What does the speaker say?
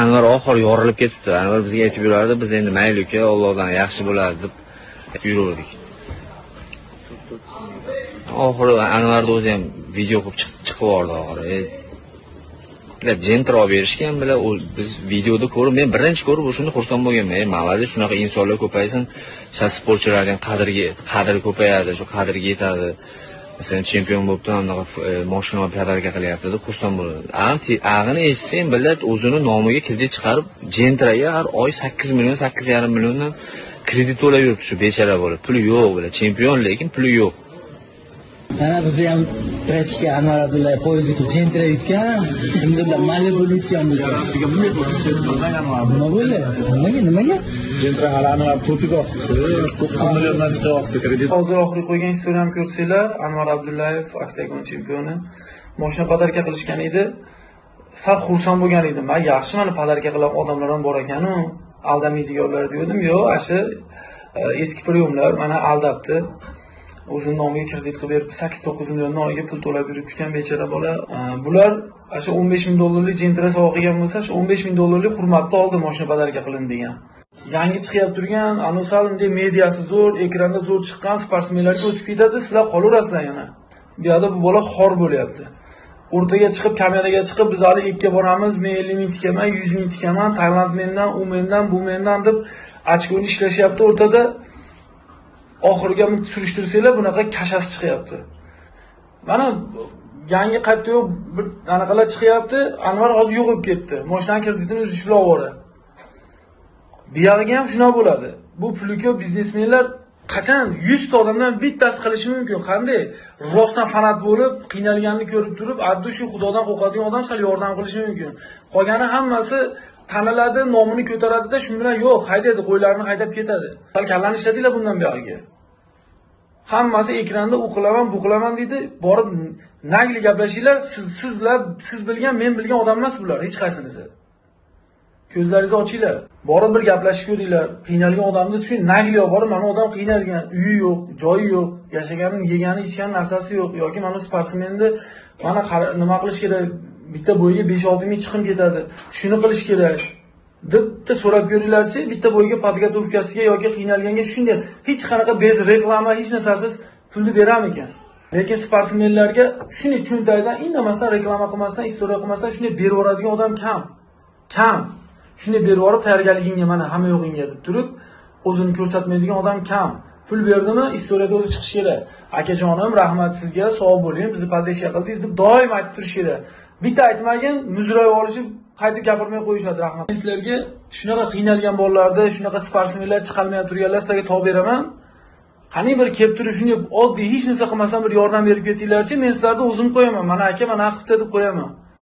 Anvar oxiri yorilib ketibdi. Anvar bizga aytib yurardi, biz endi mayli uka, Allohdan yaxshi bo'ladi deb yuraverdik. Oxiri Anvarning o'zi ham video qilib chiqib yordi oxiri. Jentra olib berishgan bilan biz videoda ko'rib, men birinchi ko'rib o'shunda xursand bo'lganman. Maladi shunaqa insonlar ko'paysin, sportchilarning qadri ko'payadi, shu qadriga yetadi. Masalan, chempion bo'libdi, anaqa mashina podarka qilyapti deb xursand bo'ladi. Ag'ini eshitsang, millat o'zini nomiga kredit chiqarib, Jentraga har oy 8 million, 8,5 milliondan kredit to'lab yuribdi shu bechara bola. Puli yo'q bilan, chempion lekin puli yo'q. Mana bizni ham prachka Anvar Abdullayev poyezdga Jentra yutgan, kimdirlar Malibu yutgan bo'lsa. Sizga bunday bo'lsa, Nima bo'ldi? Nimaga? Jentra Anvar to'piga oqdi. 9 milliondan chiqib oqdi kredit. Hozir oxirgi qo'ygan istoriyani ko'rsanglar, Anvar Abdullayev oktagon chempioni mashina podarka qilishgan edi. Sal xursand bo'lgan edim. Men yaxshi mana podarka qilib odamlar ham bor ekan-ku, aldamaydiganlar dedim. Yo'q, asha eski priyomlar mana aldabdi. O'zini nomiga kredit qilib berib 8-9 milliondan oyiga pul to'lab yurib ekan bechara bola. Bular asha 15 ming dollarlik Jentra sovg'a qilgan bo'lsa, shu 15 ming dollarlik hurmatni oldi mashina podarka qilindi degan. Yangi chiqib turgan, anosal bunday mediasi zo'r, ekranda zo'r chiqqan sportsmenlarga o'tib ketadi, sizlar qolaverasizlar yana. Bu yerda bu bola xor bo'lyapti. O'rtaga chiqib, kameraga chiqib, biz hali ikka boramiz, men 50 ming tikaman, 100 ming tikaman, Tailand mendan, u mendan, bu mendan deb ochkoni ishlashyapti o'rtada. Oxirga surishtirsanglar bunaqa kashasi chiqyapti. Mana yangi qaytdi yo'q, bir anaqalar chiqyapti. Anvar hozir yo'qib ketdi. Mashinaning kreditini uzish bilan ovora. Bu yerga ham shuna bo'ladi. Bu pulga biznesmenlar qachon 100 ta odamdan bittasi qilishi mumkin. Qanday? Rostdan fanat bo'lib, qiynalganini ko'rib turib, addu shu Xudodan qo'rqadigan odam sal yordam qilishi mumkin. Qolgani hammasi taniladi, nomini ko'taradi-da, shu bilan yo'q, haydaydi, qo'ylarni haydab ketadi. Sal kallani ishladinglar bundan buyog'iga. Hammasi ekranda u qilaman, bu qilaman deydi. Borib nagli gaplashinglar, siz bilgan, men bilgan odam emas bular, hech qaysingiz. Ko'zlaringizni ochinglar. Borib bir gaplashib ko'ringlar. Qiynalgan odamni tushuning, nagli olib borib, mana odam qiynalgan, uyi yo'q, joyi yo'q, yashagani, yegani, ichgani narsasi yo'q yoki mana sportsmenni mana nima qilish kerak? Bitta bo'yiga 5-6 ming chiqim ketadi. Shuni qilish kerak. Deb so'rab ko'ringlarchi, bitta bo'yiga podgotovkasiga yoki qiynalganga shunday hech qanaqa bez reklama, hech narsasiz pulni beramikan. Lekin sportsmenlarga shuni cho'ntagidan indamasdan reklama qilmasdan, istoriya qilmasdan shunday berib yuboradigan odam kam. Kam. Shunday berib yuborib tayyorgarligingga mana hamma yo'g'ingga deb turib, o'zini ko'rsatmaydigan odam kam. Pul berdimi, istoriyada o'zi chiqish kerak. Akajonim, rahmat sizga, sog' bo'ling, bizni poddeşka qildingiz deb doim aytib turish kerak. Bitta aytmagin, muzrayib olishib, qaytib gapirmay qo'yishadi, rahmat. Sizlarga shunaqa qiynalgan bolalarda, shunaqa sportsmenlar chiqolmay turganlar sizlarga to'g'ri beraman. Qani bir kelib turib shunday oddiy hech narsa qilmasdan bir yordam berib ketinglarchi, men sizlarga o'zim qo'yaman. Mana aka, mana qilibdi deb qo'yaman.